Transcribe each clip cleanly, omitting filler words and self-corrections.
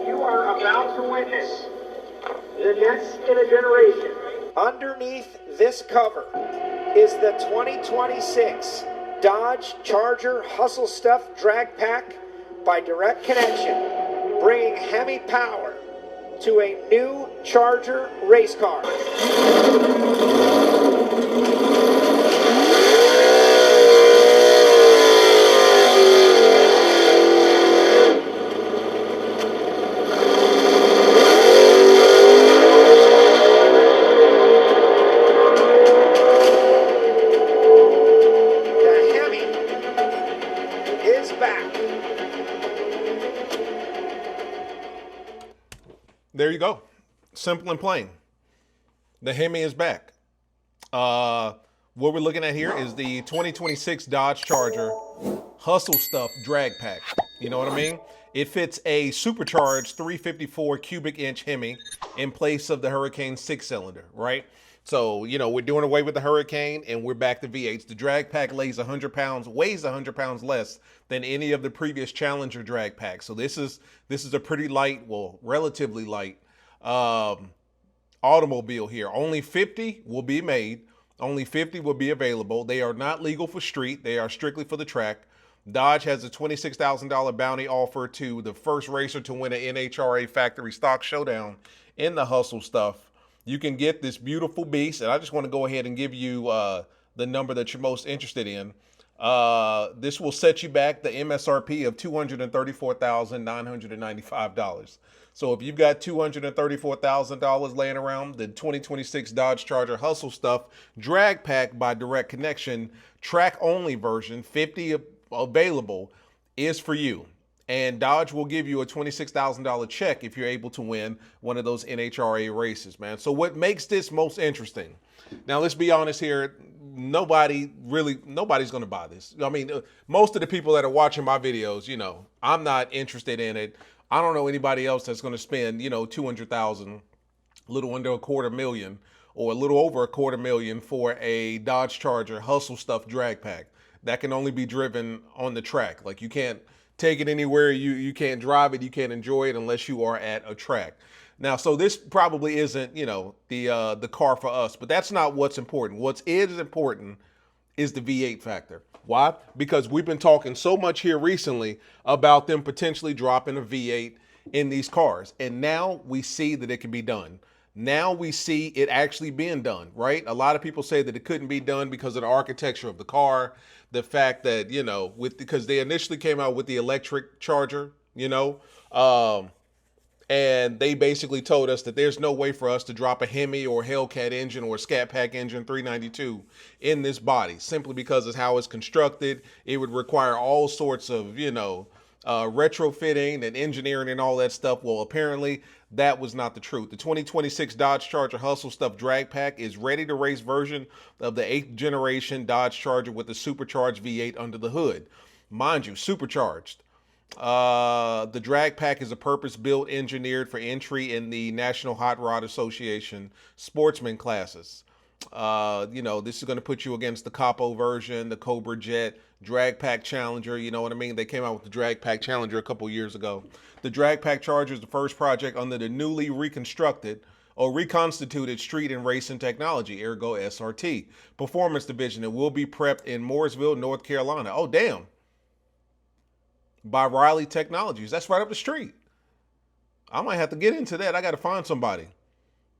you are about to witness the next in a generation. Underneath this cover is the 2026 Dodge Charger Hustle Stuff Drag Pack by Direct Connection, bringing Hemi power to a new Charger race car. There you go. Simple and plain. The Hemi is back. What we're looking at here is the 2026 Dodge Charger Hustle Stuff Drag Pack. You know what I mean? It fits a supercharged 354 cubic inch Hemi in place of the Hurricane 6-cylinder, right? So, you know, we're doing away with the Hurricane and we're back to V8s. The drag pack weighs 100 pounds less than any of the previous Challenger drag packs. So this is a pretty light, well, relatively light automobile here. Only 50 will be made. Only 50 will be available. They are not legal for street. They are strictly for the track. Dodge has a $26,000 bounty offer to the first racer to win an NHRA factory stock showdown in the Hustle Stuff. You can get this beautiful beast, and I just want to go ahead and give you the number that you're most interested in. This will set you back the MSRP of $234,995. So if you've got $234,000 laying around, the 2026 Dodge Charger Hustle Stuff Drag Pack by Direct Connection, track-only version, 50 available, is for you. And Dodge will give you a $26,000 check if you're able to win one of those NHRA races, man. So what makes this most interesting? Now, let's be honest here. Nobody's going to buy this. I mean, most of the people that are watching my videos, you know, I'm not interested in it. I don't know anybody else that's going to spend, you know, $200,000, a little under $250,000 or a little over $250,000 for a Dodge Charger Hustle Stuff Drag Pack. That can only be driven on the track. Like, you can't take it anywhere. You can't drive it. You can't enjoy it unless you are at a track. Now, so this probably isn't, you know, the car for us, but that's not what's important. What is important is the V8 factor. Why? Because we've been talking so much here recently about them potentially dropping a V8 in these cars. And now we see that it can be done. Now we see it actually being done, right? A lot of people say that it couldn't be done because of the architecture of the car, the fact that, you know, because they initially came out with the electric Charger, you know, and they basically told us that there's no way for us to drop a Hemi or Hellcat engine or Scat Pack engine 392 in this body, simply because of how it's constructed. It would require all sorts of, you know, retrofitting and engineering and all that stuff. Well, apparently that was not the truth. The 2026 Dodge Charger Hustle Stuff Drag Pack is ready to race version of the 8th generation Dodge Charger with the supercharged V8 under the hood. Mind you, supercharged. The drag pack is a purpose-built, engineered for entry in the National Hot Rod Association sportsman classes. You know, this is going to put you against the Capo version, the Cobra Jet, Drag Pack Challenger. You know what I mean? They came out with the Drag Pack Challenger a couple years ago. The Drag Pack Charger is the first project under the newly reconstituted street and racing technology, ergo SRT, performance division. It will be prepped in Mooresville, North Carolina. Oh, damn. By Riley Technologies. That's right up the street. I might have to get into that. I got to find somebody.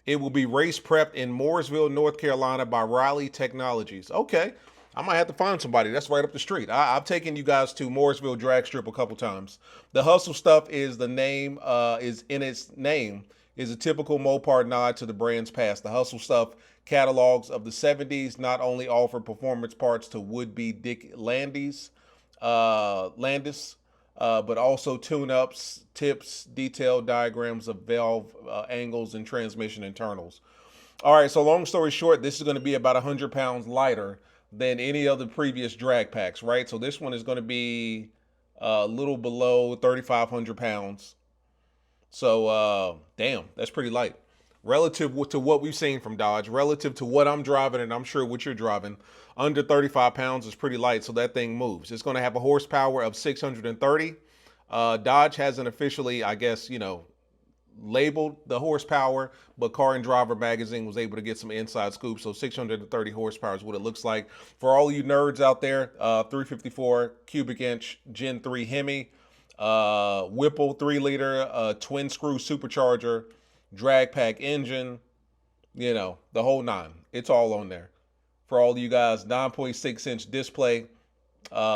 It will be race prepped in Mooresville, North Carolina by Riley Technologies. Okay. I might have to find somebody. That's right up the street. I've taken you guys to Mooresville Drag Strip a couple times. The Hustle Stuff is the name, is in its name, is a typical Mopar nod to the brand's past. The Hustle Stuff catalogs of the 70s not only offer performance parts to would-be Dick Landis, but also tune-ups, tips, detailed diagrams of valve angles and transmission internals. All right, so long story short, this is going to be about 100 pounds lighter than any of the previous drag packs, right? So this one is going to be a little below 3,500 pounds. So, damn, that's pretty light. Relative to what we've seen from Dodge, relative to what I'm driving, and I'm sure what you're driving, under 35 pounds is pretty light, so that thing moves. It's going to have a horsepower of 630. Dodge hasn't officially, I guess, you know, labeled the horsepower, but Car and Driver magazine was able to get some inside scoop. So 630 horsepower is what it looks like. For all you nerds out there, 354 cubic inch Gen 3 Hemi, Whipple 3 liter, twin screw supercharger, drag pack engine, you know, the whole nine. It's all on there. For all you guys, 9.6 inch display.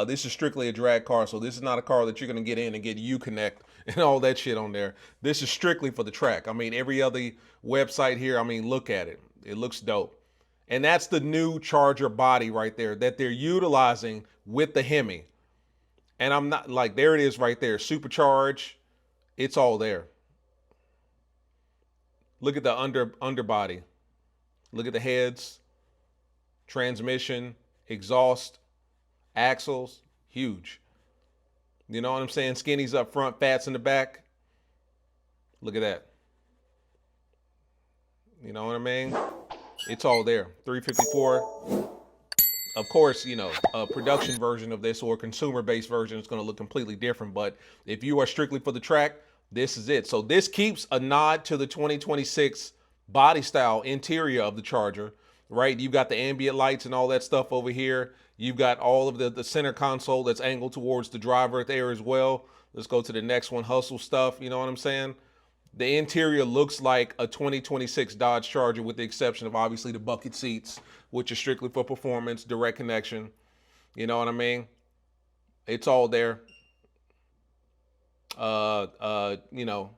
This is strictly a drag car, so this is not a car that you're going to get in and get Uconnect and all that shit on there. This is strictly for the track. I mean, every other website here, I mean, look at it. It looks dope. And that's the new Charger body right there that they're utilizing with the Hemi. And I'm not like, there it is right there. Supercharged. It's all there. Look at the underbody. Look at the heads, transmission, exhaust, axles, huge. You know what I'm saying? Skinnies up front, fats in the back. Look at that. You know what I mean? It's all there. 354. Of course, you know, a production version of this or a consumer-based version is going to look completely different. But if you are strictly for the track, this is it. So this keeps a nod to the 2026 body style interior of the Charger, right? You've got the ambient lights and all that stuff over here. You've got all of the center console that's angled towards the driver there as well. Let's go to the next one, hustle stuff. You know what I'm saying? The interior looks like a 2026 Dodge Charger with the exception of obviously the bucket seats, which is strictly for performance, direct connection. You know what I mean? It's all there. You know,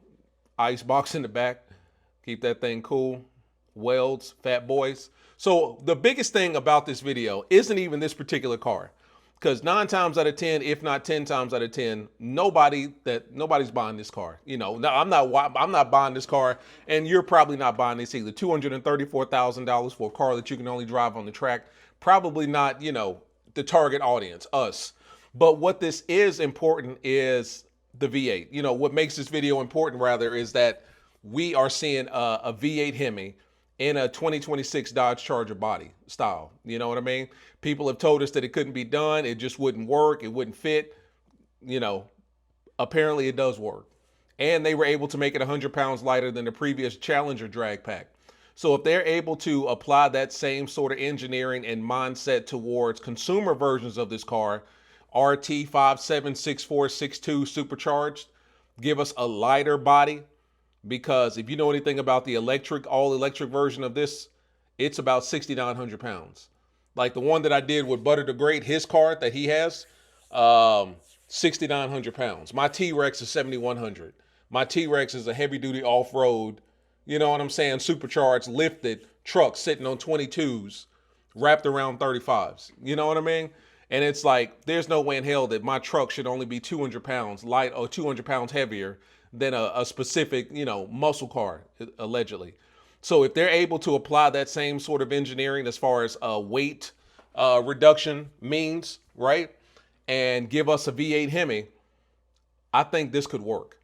ice box in the back. Keep that thing cool. Welds, fat boys. So the biggest thing about this video isn't even this particular car, because 9 times out of 10, if not 10 times out of 10, nobody's buying this car. You know, no, I'm not buying this car, and you're probably not buying this either. $234,000 for a car that you can only drive on the track. Probably not, you know, the target audience, us. But what this is important is the V8. You know, what makes this video important rather is that we are seeing a V8 Hemi in a 2026 Dodge Charger body style. You know what I mean? People have told us that it couldn't be done. It just wouldn't work. It wouldn't fit. You know, apparently it does work. And they were able to make it 100 pounds lighter than the previous Challenger drag pack. So if they're able to apply that same sort of engineering and mindset towards consumer versions of this car, RT576462 supercharged, give us a lighter body. Because if you know anything about the all electric version of this, it's about 6,900 pounds. Like the one that I did with Butter the Great, his car that he has, 6,900 pounds. My T-Rex is 7,100. My T-Rex is a heavy duty off-road, you know what I'm saying, supercharged, lifted truck sitting on 22s, wrapped around 35s. You know what I mean? And it's like, there's no way in hell that my truck should only be 200 pounds light or 200 pounds heavier than a specific, you know, muscle car, allegedly. So if they're able to apply that same sort of engineering as far as weight reduction means, right, and give us a V8 Hemi, I think this could work.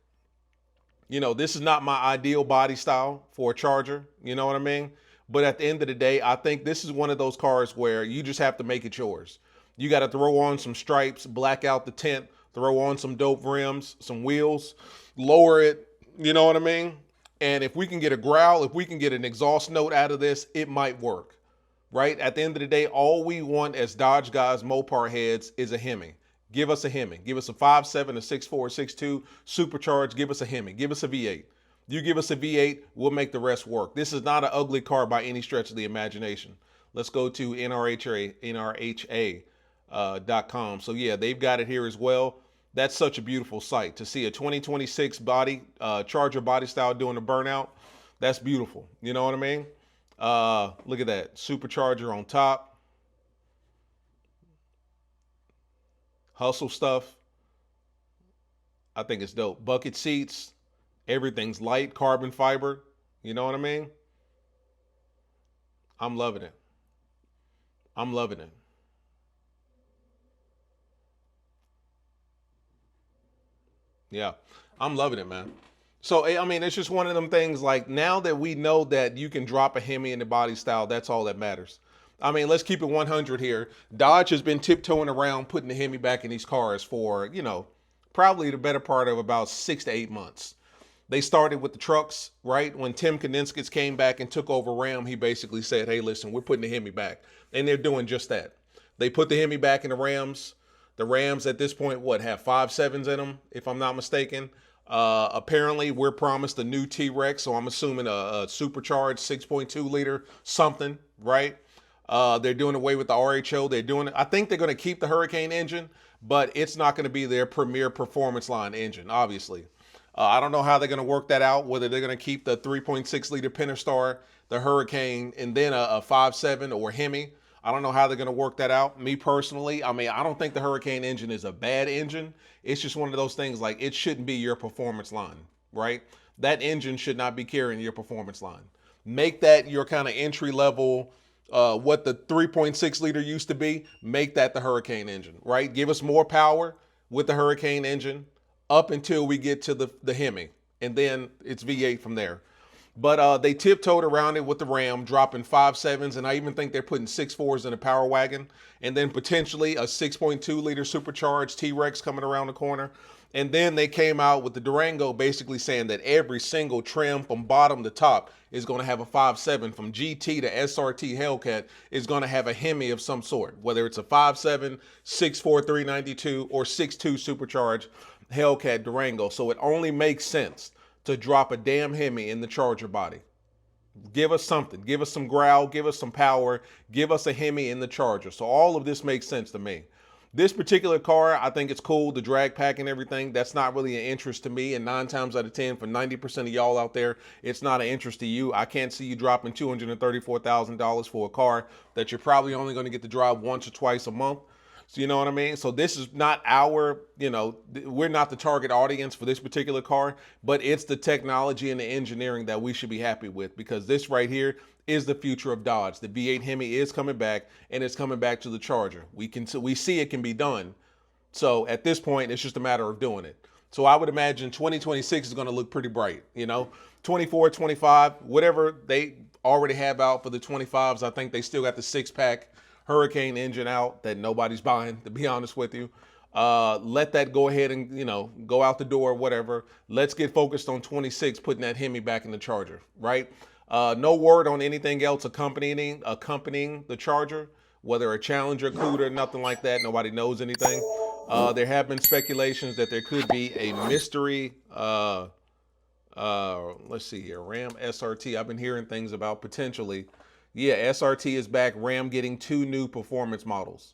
You know, this is not my ideal body style for a Charger, you know what I mean? But at the end of the day, I think this is one of those cars where you just have to make it yours. You got to throw on some stripes, black out the tint, throw on some dope rims, some wheels, lower it, you know what I mean? And if we can get a growl, if we can get an exhaust note out of this, it might work, right? At the end of the day, all we want as Dodge guys, Mopar heads, is a Hemi. Give us a Hemi. Give us a 5.7, a 6.4, 6.2, supercharged. Give us a Hemi. Give us a V8. You give us a V8, we'll make the rest work. This is not an ugly car by any stretch of the imagination. Let's go to NRHA.com. So yeah, they've got it here as well. That's such a beautiful sight to see a 2026 body, Charger body style doing a burnout. That's beautiful. You know what I mean? Look at that. Supercharger on top. Hustle stuff. I think it's dope. Bucket seats. Everything's light, carbon fiber. You know what I mean? I'm loving it. I'm loving it. Yeah, I'm loving it, man. So, I mean, it's just one of them things, like, now that we know that you can drop a Hemi in the body style, that's all that matters. I mean, let's keep it 100 here. Dodge has been tiptoeing around putting the Hemi back in these cars for, you know, probably the better part of about 6 to 8 months. They started with the trucks, right? When Tim Kaniskis came back and took over Ram, he basically said, hey, listen, we're putting the Hemi back. And they're doing just that. They put the Hemi back in the Rams. The Rams at this point, what, have 5.7s in them, if I'm not mistaken. Apparently, we're promised a new T-Rex, so I'm assuming a supercharged 6.2 liter something, right? They're doing away with the RHO. I think they're going to keep the Hurricane engine, but it's not going to be their premier performance line engine, obviously. I don't know how they're going to work that out, whether they're going to keep the 3.6 liter Pentastar, the Hurricane, and then a 5.7 or Hemi. I don't know how they're going to work that out. Me personally, I mean, I don't think the Hurricane engine is a bad engine. It's just one of those things like it shouldn't be your performance line, right? That engine should not be carrying your performance line. Make that your kind of entry level, what the 3.6 liter used to be, make that the Hurricane engine, right? Give us more power with the Hurricane engine up until we get to the Hemi, and then it's V8 from there. But they tiptoed around it with the Ram, dropping 5.7s, and I even think they're putting 6.4s in a Power Wagon, and then potentially a 6.2 liter supercharged T-Rex coming around the corner. And then they came out with the Durango basically saying that every single trim from bottom to top is going to have a 5.7. From GT to SRT Hellcat is going to have a Hemi of some sort, whether it's a 5.7, 6.4 392, or 6.2 supercharged Hellcat Durango. So it only makes sense to drop a damn Hemi in the Charger body. Give us something. Give us some growl. Give us some power. Give us a Hemi in the Charger. So all of this makes sense to me. This particular car, I think it's cool, the drag pack and everything. That's not really an interest to me. And 9 times out of 10, for 90% of y'all out there, it's not an interest to you. I can't see you dropping $234,000 for a car that you're probably only going to get to drive once or twice a month. So you know what I mean? So this is not our, we're not the target audience for this particular car, but it's the technology and the engineering that we should be happy with, because this right here is the future of Dodge. The V8 Hemi is coming back, and it's coming back to the Charger. We see it can be done. So at this point, it's just a matter of doing it. So I would imagine 2026 is going to look pretty bright, 24, 25, whatever they already have out for the 25s. I think they still got the 6-pack Hurricane engine out that nobody's buying, to be honest with you. Let that go ahead and, go out the door, whatever. Let's get focused on 26, putting that Hemi back in the Charger, right? No word on anything else accompanying the Charger, whether a Challenger, Cuda, nothing like that. Nobody knows anything. There have been speculations that there could be a mystery, let's see here, Ram SRT. I've been hearing things about potentially. Yeah, SRT is back. Ram getting 2 new performance models.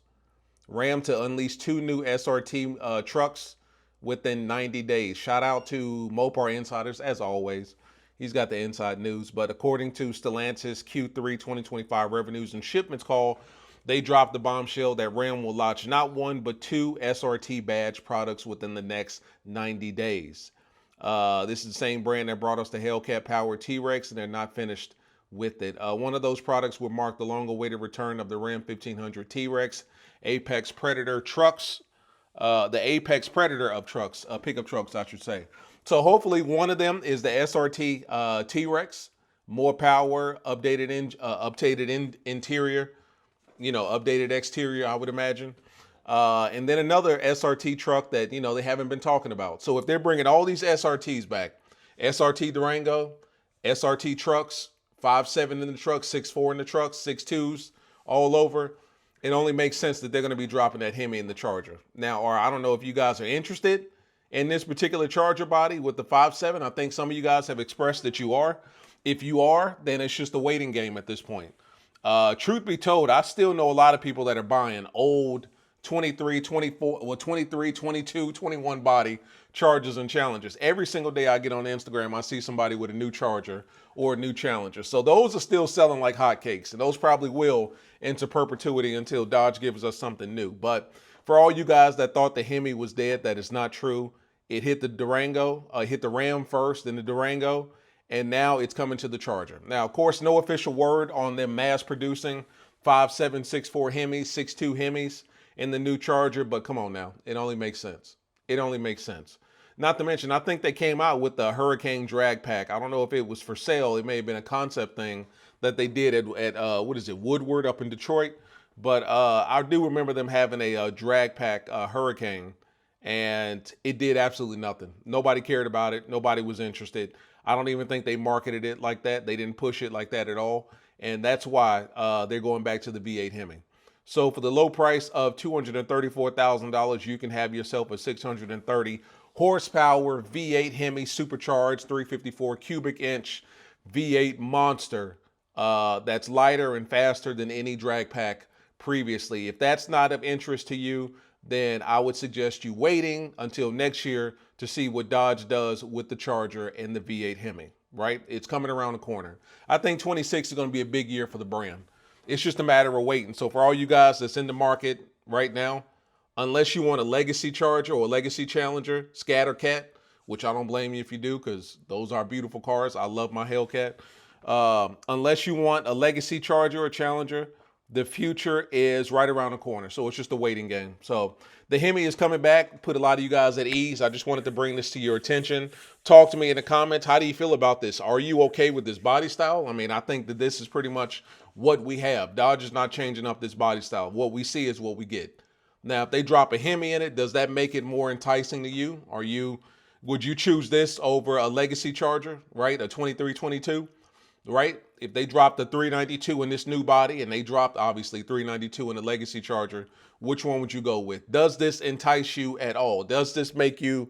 Ram to unleash 2 new SRT trucks within 90 days. Shout out to Mopar Insiders, as always. He's got the inside news. But according to Stellantis Q3 2025 revenues and shipments call, they dropped the bombshell that Ram will launch not 1, but 2 SRT badge products within the next 90 days. This is the same brand that brought us the Hellcat powered T-Rex, and they're not finished with it. One of those products will mark the long-awaited return of the Ram 1500 T-Rex, Apex Predator trucks, the Apex Predator of trucks, pickup trucks, I should say. So hopefully one of them is the SRT T-Rex, more power, updated interior, updated exterior, I would imagine. And then another SRT truck that, they haven't been talking about. So if they're bringing all these SRTs back, SRT Durango, SRT trucks, 5.7 in the truck, 6.4 in the truck, 6.2s all over, it only makes sense that they're going to be dropping that Hemi in the Charger. Now, or I don't know if you guys are interested in this particular Charger body with the 5.7. I think some of you guys have expressed that you are. If you are, then it's just a waiting game at this point. Truth be told, I still know a lot of people that are buying old 23, 24, well, 23, 22, 21 body Chargers and Challengers. Every single day I get on Instagram, I see somebody with a new Charger or a new Challenger. So those are still selling like hotcakes, and those probably will into perpetuity until Dodge gives us something new. But for all you guys that thought the Hemi was dead, that is not true. It hit the Durango, hit the Ram first, then the Durango, and now it's coming to the Charger. Now, of course, no official word on them mass producing 5.7, 6.4 Hemis, 6.2 Hemis in the new Charger, but come on now, it only makes sense. It only makes sense. Not to mention, I think they came out with the Hurricane drag pack. I don't know if it was for sale. It may have been a concept thing that they did at what is it, Woodward up in Detroit. But I do remember them having a drag pack Hurricane, and it did absolutely nothing. Nobody cared about it. Nobody was interested. I don't even think they marketed it like that. They didn't push it like that at all. And that's why they're going back to the V8 Hemi. So for the low price of $234,000, you can have yourself a 630 horsepower V8 Hemi supercharged 354 cubic inch V8 monster that's lighter and faster than any drag pack previously. If that's not of interest to you, then I would suggest you waiting until next year to see what Dodge does with the Charger and the V8 Hemi, right? It's coming around the corner. I think 26 is going to be a big year for the brand. It's just a matter of waiting. So for all you guys that's in the market right now, unless you want a legacy Charger or a legacy Challenger, Scat or Cat, which I don't blame you if you do, because those are beautiful cars. I love my Hellcat. Unless you want a legacy Charger or Challenger, the future is right around the corner. So it's just a waiting game. So the Hemi is coming back, put a lot of you guys at ease. I just wanted to bring this to your attention. Talk to me in the comments. How do you feel about this? Are you okay with this body style? I mean, I think that this is pretty much what we have. Dodge is not changing up this body style. What we see is what we get. Now, if they drop a Hemi in it, does that make it more enticing to you? Would you choose this over a legacy Charger, right? A 2322, right? If they dropped the 392 in this new body and they dropped obviously 392 in the legacy Charger, which one would you go with? Does this entice you at all? Does this make you,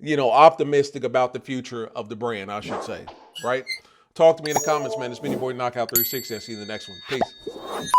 optimistic about the future of the brand, I should say, right? Talk to me in the comments, man. It's been your boy Knockout 360. I'll see you in the next one. Peace.